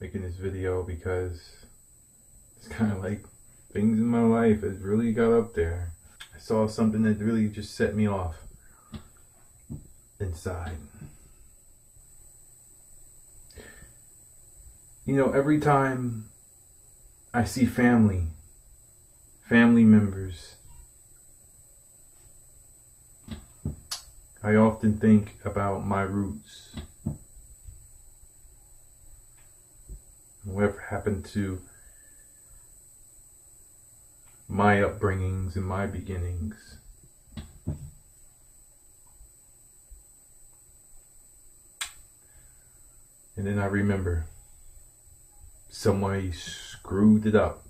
making this video because it's kind of like things in my life has really got up there. I saw something that really just set me off inside. You know, every time I see family members, I often think about my roots. Whatever happened to my upbringings and my beginnings. And then I remember somebody screwed it up.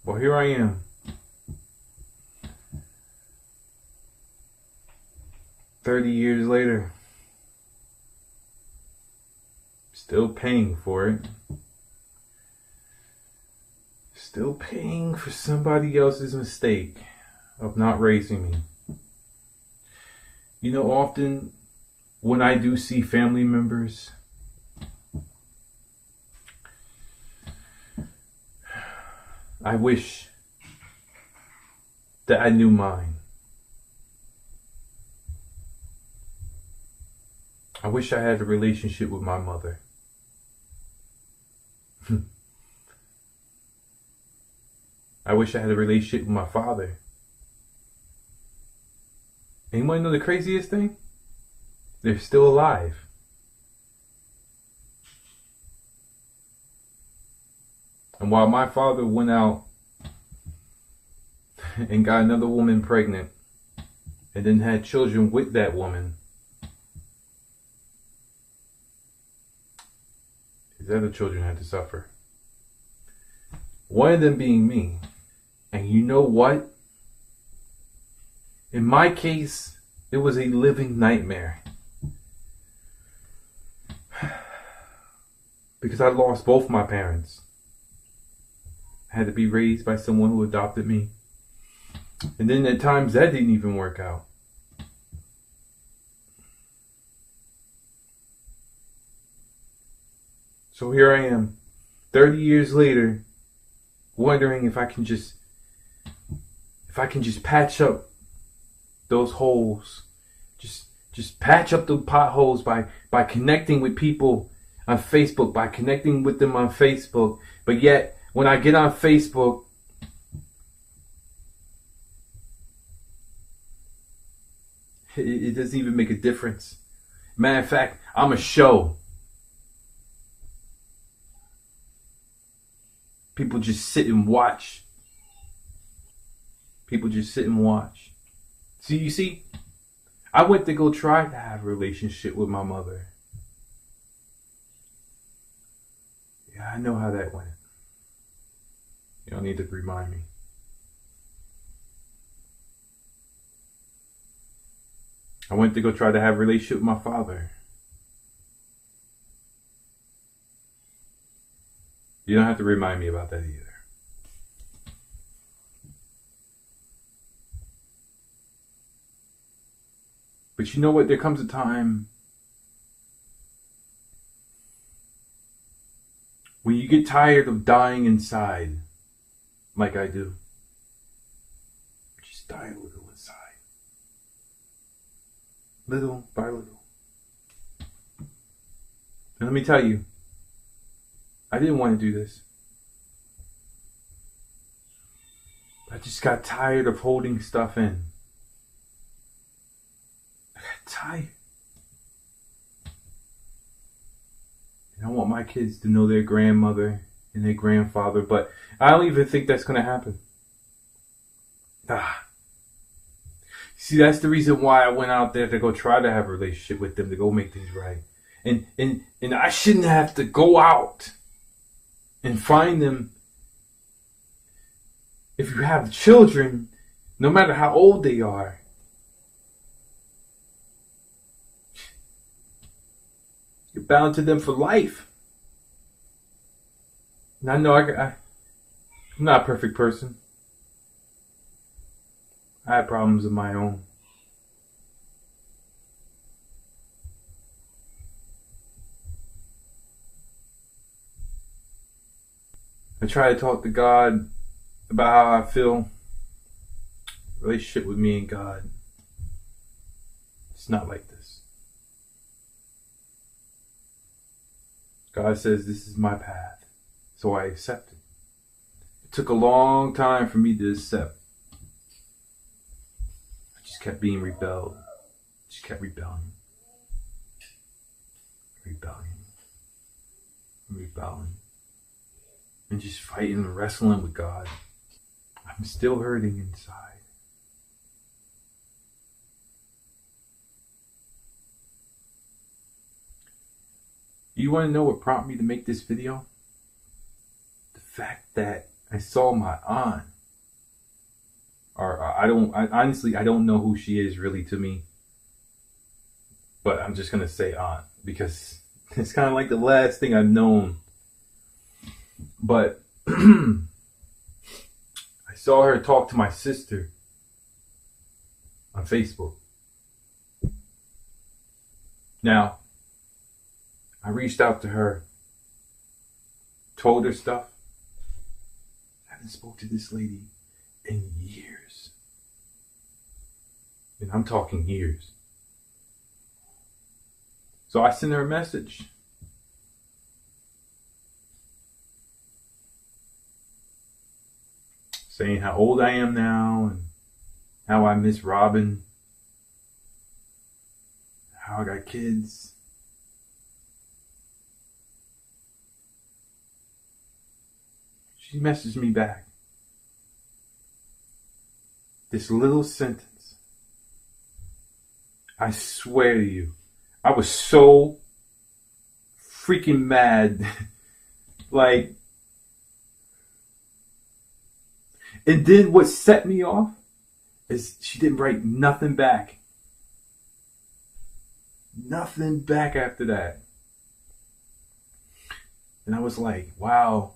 Well, here I am. 30 years later. Still paying for it. Still paying for somebody else's mistake of not raising me. You know, often when I do see family members, I wish that I knew mine. I wish I had a relationship with my mother. I wish I had a relationship with my father. And you want to know the craziest thing? They're still alive. And while my father went out and got another woman pregnant and then had children with that woman, his other children had to suffer. One of them being me. And you know what? In my case, it was a living nightmare. Because I lost both my parents. I had to be raised by someone who adopted me. And then at times that didn't even work out. So here I am, 30 years later, wondering if I can just patch up those holes. Just patch up the potholes by connecting with people on Facebook, by connecting with them on Facebook. But yet, when I get on Facebook, it doesn't even make a difference. Matter of fact, I'm a show. People just sit and watch. People just sit and watch. See, you see, I went to go try to have a relationship with my mother. Yeah, I know how that went. You don't need to remind me. I went to go try to have a relationship with my father. You don't have to remind me about that either. But you know what? There comes a time when you get tired of dying inside, like I do. Just die a little inside. Little by little. And let me tell you, I didn't want to do this. I just got tired of holding stuff in. I got tired. And I want my kids to know their grandmother and their grandfather, but I don't even think that's going to happen. See, that's the reason why I went out there to go try to have a relationship with them, to go make things right. And I shouldn't have to go out and find them. If you have children, no matter how old they are, you're bound to them for life. And I know I'm not a perfect person. I have problems of my own. I try to talk to God about how I feel. Relationship with me and God, it's not like this. God says this is my path, so I accept it. It took a long time for me to accept. I just kept being rebelled. Just kept rebelling. Rebelling. And just fighting and wrestling with God. I'm still hurting inside. You want to know what prompted me to make this video? The fact that I saw my aunt. Or honestly, I don't know who she is really to me. But I'm just going to say aunt because it's kind of like the last thing I've known. But I saw her talk to my sister on Facebook. Now, I reached out to her, told her stuff. I haven't spoken to this lady in years. And I'm talking years. So I sent her a message. Saying how old I am now and how I miss Robin. How I got kids. She messaged me back. This little sentence. I swear to you, I was so freaking mad. Like, and then what set me off is she didn't write nothing back. Nothing back after that. And I was like, wow.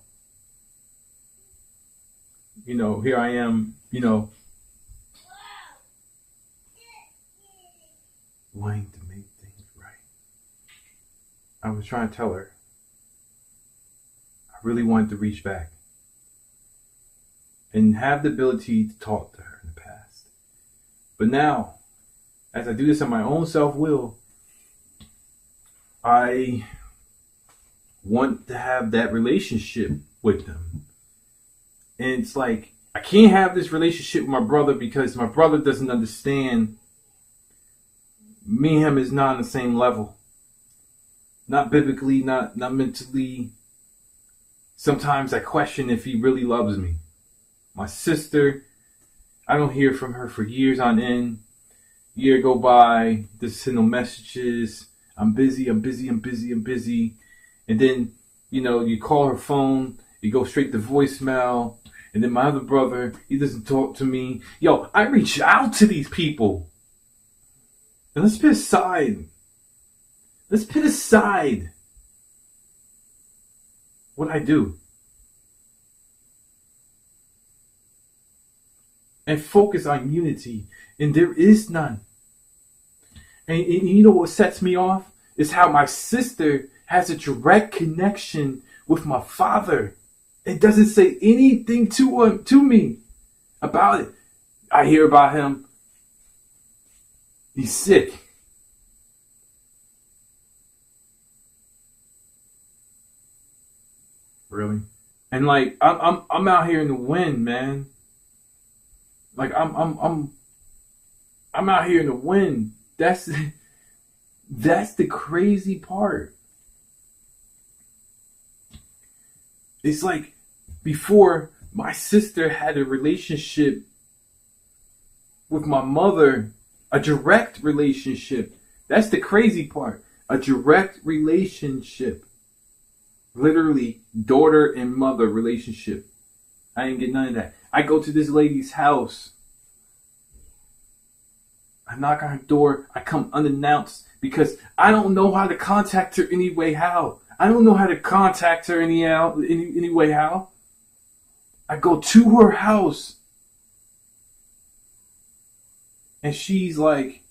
You know, here I am, you know, wanting to make things right. I was trying to tell her. I really wanted to reach back and have the ability to talk to her in the past. But now, as I do this on my own self-will, I want to have that relationship with them. And it's like, I can't have this relationship with my brother because my brother doesn't understand. Me and him is not on the same level. Not biblically, not mentally. Sometimes I question if he really loves me. My sister, I don't hear from her for years on end. Year go by, just send no messages. I'm busy. And then, you know, you call her phone, you go straight to voicemail. And then my other brother, he doesn't talk to me. Yo, I reach out to these people. And let's put aside what I do. And focus on unity. And there is none. And you know what sets me off? Is how my sister has a direct connection with my father. It doesn't say anything to me about it. I hear about him. He's sick. Really? And like I'm out here in the wind, man. Like I'm out here in the wind. That's the crazy part. It's like before my sister had a relationship with my mother, a direct relationship. That's the crazy part. A direct relationship. Literally daughter and mother relationship. I didn't get none of that. I go to this lady's house. I knock on her door. I come unannounced because I don't know how to contact her anyway. How? I don't know how to contact her any way. How? I go to her house. And she's like,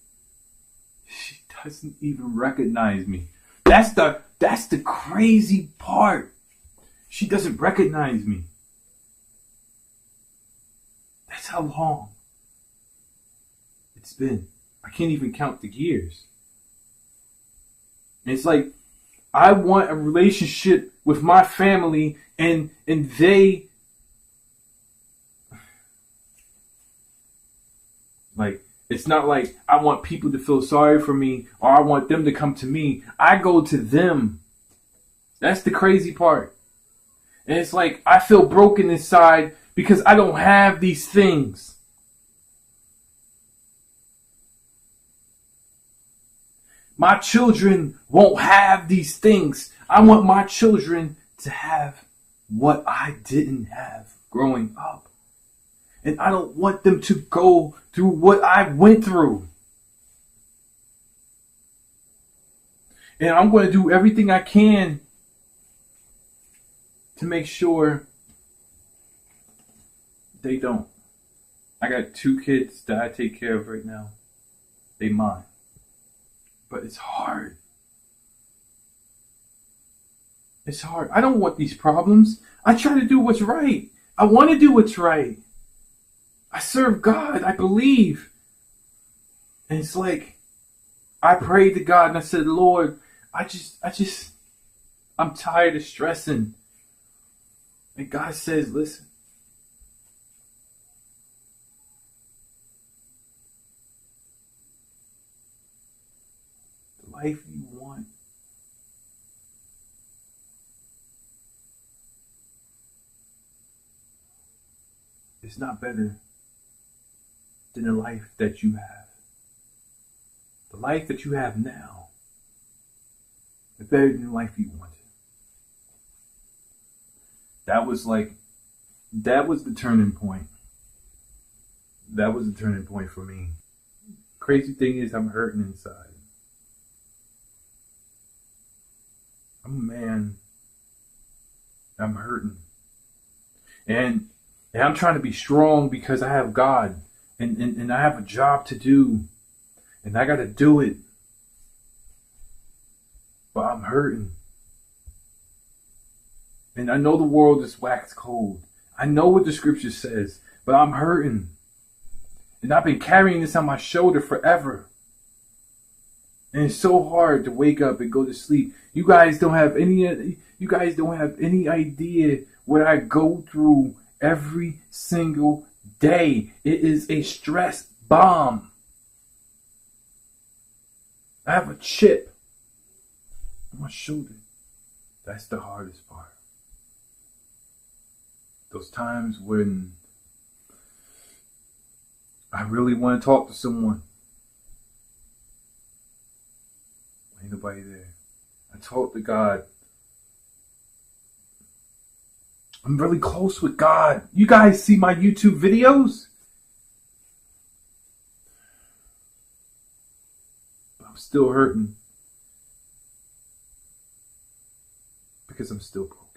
she doesn't even recognize me. That's the crazy part. She doesn't recognize me. That's how long it's been. I can't even count the years. And it's like, I want a relationship with my family, and they, like, it's not like I want people to feel sorry for me or I want them to come to me. I go to them. That's the crazy part. And it's like, I feel broken inside because I don't have these things. My children won't have these things. I want my children to have what I didn't have growing up. And I don't want them to go through what I went through. And I'm going to do everything I can to make sure they don't. I got 2 kids that I take care of right now. They mine. But it's hard. It's hard. I don't want these problems. I try to do what's right. I want to do what's right. I serve God. I believe. And it's like, I prayed to God and I said, Lord, I'm tired of stressing. And God says, listen. The life you want is not better than the life that you have. The life that you have now is better than the life you wanted. That was the turning point. That was the turning point for me. Crazy thing is, I'm hurting inside. I'm a man. I'm hurting. And I'm trying to be strong because I have God. And I have a job to do. And I got to do it. But I'm hurting. And I know the world is wax cold. I know what the scripture says. But I'm hurting. And I've been carrying this on my shoulder forever. And it's so hard to wake up and go to sleep. You guys don't have any idea what I go through every single day. It is a stress bomb. I have a chip on my shoulder. That's the hardest part. Those times when I really want to talk to someone. Ain't nobody there. I talk to God. I'm really close with God. You guys see my YouTube videos? But I'm still hurting. Because I'm still broke.